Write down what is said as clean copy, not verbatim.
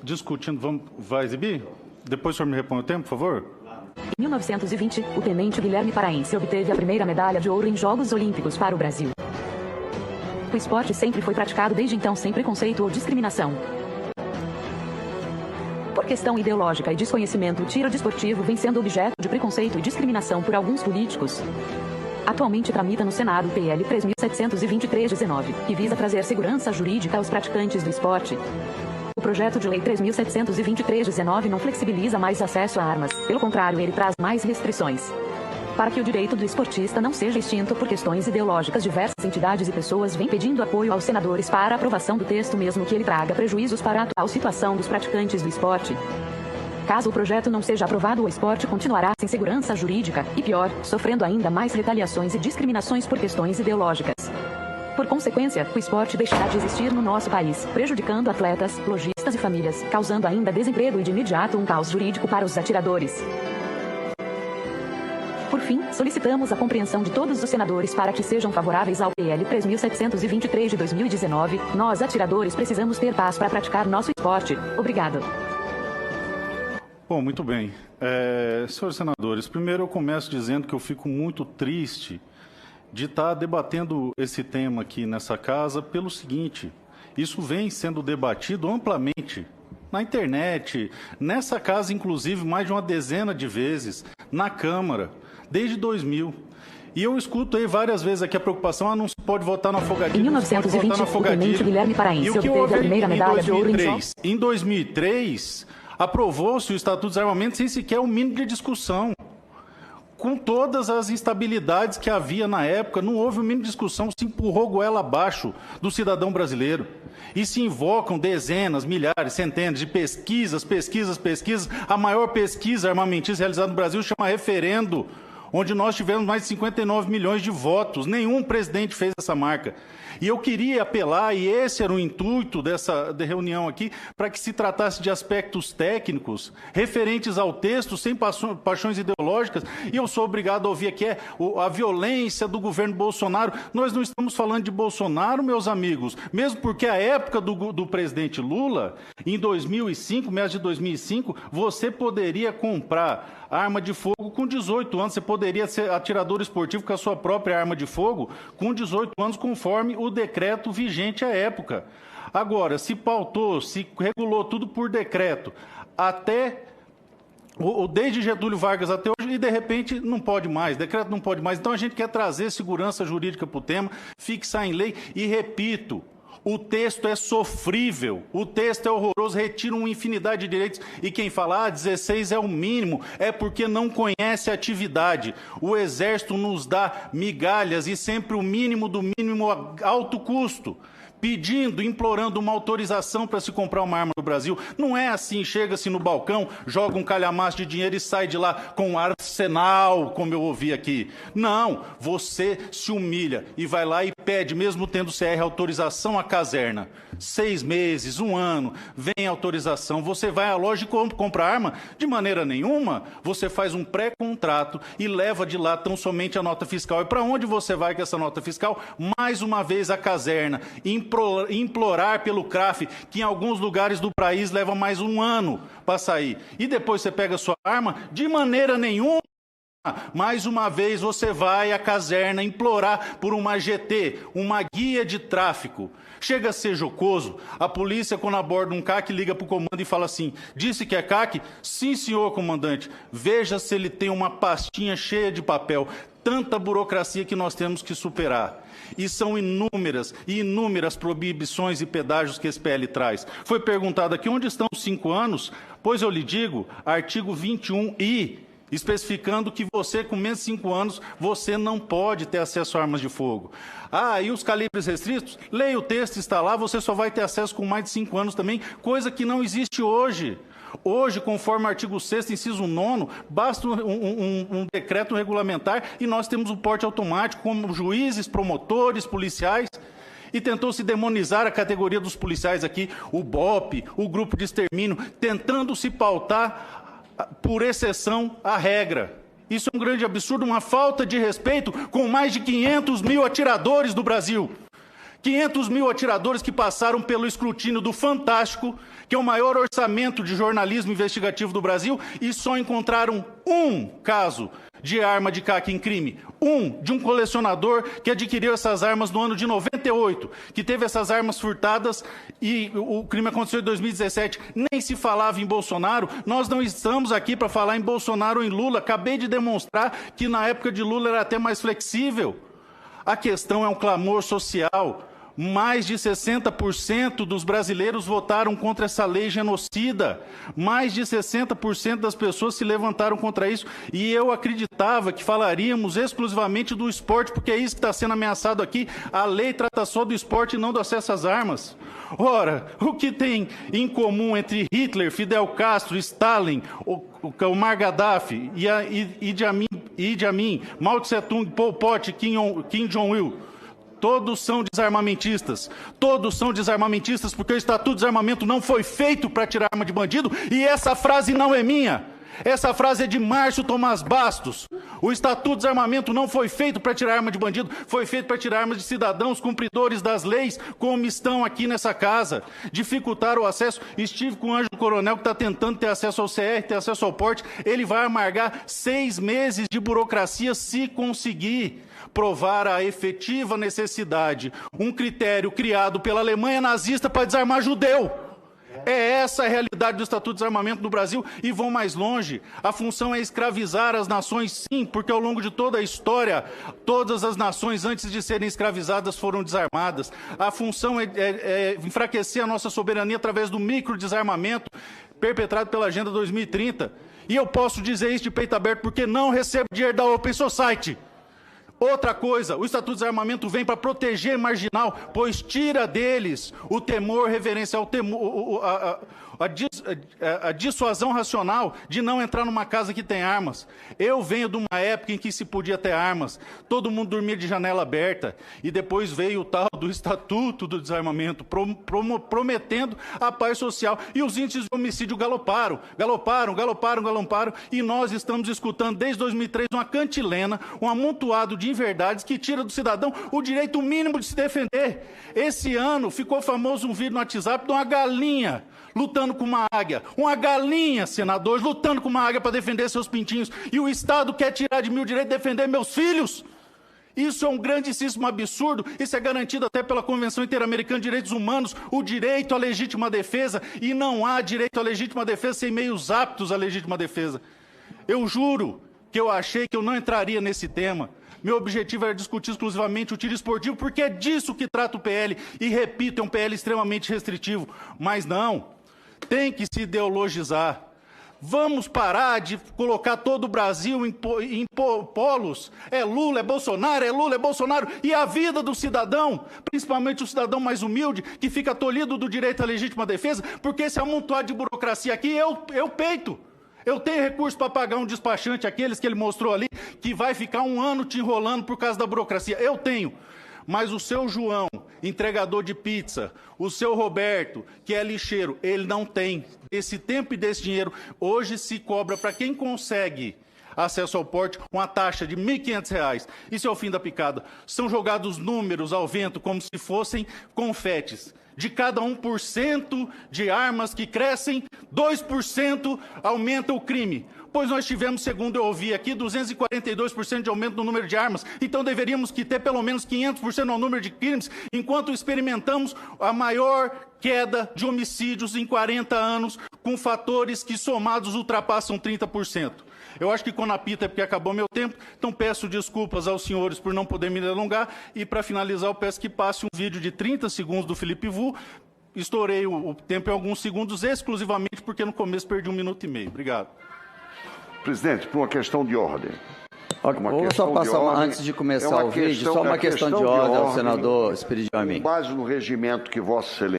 discutindo, vai exibir? Depois o senhor me repõe o tempo, por favor? Em 1920, o tenente Guilherme Paraense obteve a primeira medalha de ouro em Jogos Olímpicos para o Brasil. O esporte sempre foi praticado desde então sem preconceito ou discriminação. Por questão ideológica e desconhecimento, o tiro desportivo vem sendo objeto de preconceito e discriminação por alguns políticos. Atualmente tramita no Senado o PL 3.723/19, que visa trazer segurança jurídica aos praticantes do esporte. O projeto de lei 3.723/19 não flexibiliza mais acesso a armas, pelo contrário, ele traz mais restrições. Para que o direito do esportista não seja extinto por questões ideológicas, diversas entidades e pessoas vêm pedindo apoio aos senadores para a aprovação do texto, mesmo que ele traga prejuízos para a atual situação dos praticantes do esporte. Caso o projeto não seja aprovado, o esporte continuará sem segurança jurídica e, pior, sofrendo ainda mais retaliações e discriminações por questões ideológicas. Por consequência, o esporte deixará de existir no nosso país, prejudicando atletas, lojistas e famílias, causando ainda desemprego e de imediato um caos jurídico para os atiradores. Por fim, solicitamos a compreensão de todos os senadores para que sejam favoráveis ao PL 3.723 de 2019. Nós, atiradores, precisamos ter paz para praticar nosso esporte. Obrigado. Bom, muito bem. Senhores senadores, primeiro eu começo dizendo que eu fico muito triste de estar debatendo esse tema aqui nessa casa pelo seguinte: isso vem sendo debatido amplamente na internet, nessa casa, inclusive, mais de uma dezena de vezes, na Câmara, desde 2000. E eu escuto aí várias vezes aqui a preocupação, não se pode votar no afogadilho. Em 1920, o tenente Guilherme Paraense obteve a primeira medalha de ouro em Jogos. Em 2003, aprovou-se o Estatuto dos Armamentos sem sequer o mínimo de discussão. Com todas as instabilidades que havia na época, não houve o mínimo de discussão, se empurrou goela abaixo do cidadão brasileiro. E se invocam dezenas, milhares, centenas de pesquisas. A maior pesquisa armamentista realizada no Brasil chama Referendo, onde nós tivemos mais de 59 milhões de votos. Nenhum presidente fez essa marca. E eu queria apelar, e esse era o intuito dessa reunião aqui, para que se tratasse de aspectos técnicos referentes ao texto, sem paixões ideológicas. E eu sou obrigado a ouvir aqui a violência do governo Bolsonaro. Nós não estamos falando de Bolsonaro, meus amigos, mesmo porque a época do presidente Lula, em 2005, meados de 2005, você poderia comprar arma de fogo com 18 anos. Você poderia ser atirador esportivo com a sua própria arma de fogo com 18 anos, conforme o decreto vigente à época. Agora, se pautou, se regulou tudo por decreto, desde Getúlio Vargas até hoje, e de repente não pode mais, decreto não pode mais. Então a gente quer trazer segurança jurídica para o tema, fixar em lei e, repito, o texto é sofrível, o texto é horroroso, retira uma infinidade de direitos. E quem fala, 16 é o mínimo, é porque não conhece a atividade. O Exército nos dá migalhas e sempre o mínimo do mínimo a alto custo, pedindo, implorando uma autorização para se comprar uma arma no Brasil. Não é assim, chega-se no balcão, joga um calhamaço de dinheiro e sai de lá com um arsenal, como eu ouvi aqui. Não, você se humilha e vai lá e pede, mesmo tendo CR, autorização à caserna. 6 meses, 1 ano, vem a autorização. Você vai à loja e compra arma? De maneira nenhuma. Você faz um pré-contrato e leva de lá tão somente a nota fiscal. E para onde você vai com essa nota fiscal? Mais uma vez a caserna. Implorar pelo CRAF, que em alguns lugares do país leva mais 1 ano para sair. E depois você pega a sua arma? De maneira nenhuma. Mais uma vez você vai à caserna implorar por uma GT, uma guia de tráfico. Chega a ser jocoso, a polícia, quando aborda um CAC, liga para o comando e fala assim: disse que é CAC? Sim, senhor comandante. Veja se ele tem uma pastinha cheia de papel. Tanta burocracia que nós temos que superar. E são inúmeras e inúmeras proibições e pedágios que esse PL traz. Foi perguntado aqui, onde estão os 5 anos? Pois eu lhe digo, artigo 21I, especificando que você, com menos de 5 anos, você não pode ter acesso a armas de fogo. E os calibres restritos? Leia o texto, está lá, você só vai ter acesso com mais de 5 anos também, coisa que não existe hoje. Hoje, conforme o artigo 6º, inciso 9º, basta um decreto regulamentar e nós temos o porte automático, como juízes, promotores, policiais. E tentou-se demonizar a categoria dos policiais aqui, o BOP, o grupo de extermínio, tentando se pautar, por exceção, a regra. Isso é um grande absurdo, uma falta de respeito com mais de 500 mil atiradores do Brasil. 500 mil atiradores que passaram pelo escrutínio do Fantástico, que é o maior orçamento de jornalismo investigativo do Brasil, e só encontraram um caso de arma de caça em crime. De um colecionador que adquiriu essas armas no ano de 98, que teve essas armas furtadas e o crime aconteceu em 2017. Nem se falava em Bolsonaro. Nós não estamos aqui para falar em Bolsonaro ou em Lula. Acabei de demonstrar que na época de Lula era até mais flexível. A questão é um clamor social. Mais de 60% dos brasileiros votaram contra essa lei genocida. Mais de 60% das pessoas se levantaram contra isso. E eu acreditava que falaríamos exclusivamente do esporte, porque é isso que está sendo ameaçado aqui. A lei trata só do esporte e não do acesso às armas. Ora, o que tem em comum entre Hitler, Fidel Castro, Stalin, Omar Gaddafi, Idi Amin, Mao Tse-tung, Pol Pot, Kim Jong-il? Todos são desarmamentistas. Todos são desarmamentistas porque o Estatuto de Desarmamento não foi feito para tirar arma de bandido, e essa frase não é minha. Essa frase é de Márcio Tomás Bastos. O Estatuto de Desarmamento não foi feito para tirar arma de bandido, foi feito para tirar armas de cidadãos cumpridores das leis, como estão aqui nessa casa. Dificultar o acesso. Estive com o Ângelo Coronel, que está tentando ter acesso ao CR, ter acesso ao porte. Ele vai amargar 6 meses de burocracia se conseguir provar a efetiva necessidade. Um critério criado pela Alemanha nazista para desarmar judeu. É essa a realidade do Estatuto de Desarmamento do Brasil, e vão mais longe. A função é escravizar as nações, sim, porque ao longo de toda a história, todas as nações antes de serem escravizadas foram desarmadas. A função é enfraquecer a nossa soberania através do microdesarmamento perpetrado pela Agenda 2030. E eu posso dizer isso de peito aberto porque não recebo dinheiro da Open Society. Outra coisa, o Estatuto de Desarmamento vem para proteger marginal, pois tira deles o temor reverencial, a dissuasão racional de não entrar numa casa que tem armas. Eu venho de uma época em que se podia ter armas, todo mundo dormia de janela aberta, e depois veio o tal do Estatuto do Desarmamento, prometendo a paz social, e os índices de homicídio galoparam, e nós estamos escutando desde 2003 uma cantilena, um amontoado de inverdades que tira do cidadão o direito mínimo de se defender. Esse ano ficou famoso um vídeo no WhatsApp de uma galinha lutando com uma águia. Uma galinha, senadores, lutando com uma águia para defender seus pintinhos. E o Estado quer tirar de mim o direito de defender meus filhos? Isso é um grandíssimo absurdo. Isso é garantido até pela Convenção Interamericana de Direitos Humanos, o direito à legítima defesa. E não há direito à legítima defesa sem meios aptos à legítima defesa. Eu juro que eu achei que eu não entraria nesse tema. Meu objetivo era discutir exclusivamente o tiro esportivo, porque é disso que trata o PL. E, repito, é um PL extremamente restritivo. Mas não, tem que se ideologizar. Vamos parar de colocar todo o Brasil em polos. É Lula, é Bolsonaro, é Lula, é Bolsonaro. E a vida do cidadão, principalmente o cidadão mais humilde, que fica tolhido do direito à legítima defesa, porque esse amontoado de burocracia aqui, eu peito. Eu tenho recurso para pagar um despachante, aqueles que ele mostrou ali, que vai ficar 1 ano te enrolando por causa da burocracia. Eu tenho. Mas o seu João, entregador de pizza, o seu Roberto, que é lixeiro, ele não tem. Esse tempo e desse dinheiro, hoje se cobra para quem consegue acesso ao porte uma taxa de R$ 1.500. Isso é o fim da picada. São jogados números ao vento como se fossem confetes. De cada 1% de armas que crescem, 2% aumenta o crime. Pois nós tivemos, segundo eu ouvi aqui, 242% de aumento no número de armas. Então deveríamos que ter pelo menos 500% no número de crimes, enquanto experimentamos a maior queda de homicídios em 40 anos, com fatores que somados ultrapassam 30%. Eu acho que quando apita é porque acabou meu tempo, então peço desculpas aos senhores por não poder me alongar, e para finalizar eu peço que passe um vídeo de 30 segundos do Felipe Vu. Estourei o tempo em alguns segundos exclusivamente porque no começo perdi 1 minuto e meio. Obrigado. Presidente, por uma questão de ordem. Vou só passar, antes de começar o vídeo, só uma questão de ordem ao senador Espírito de Amin. Com base no regimento que Vossa Excelência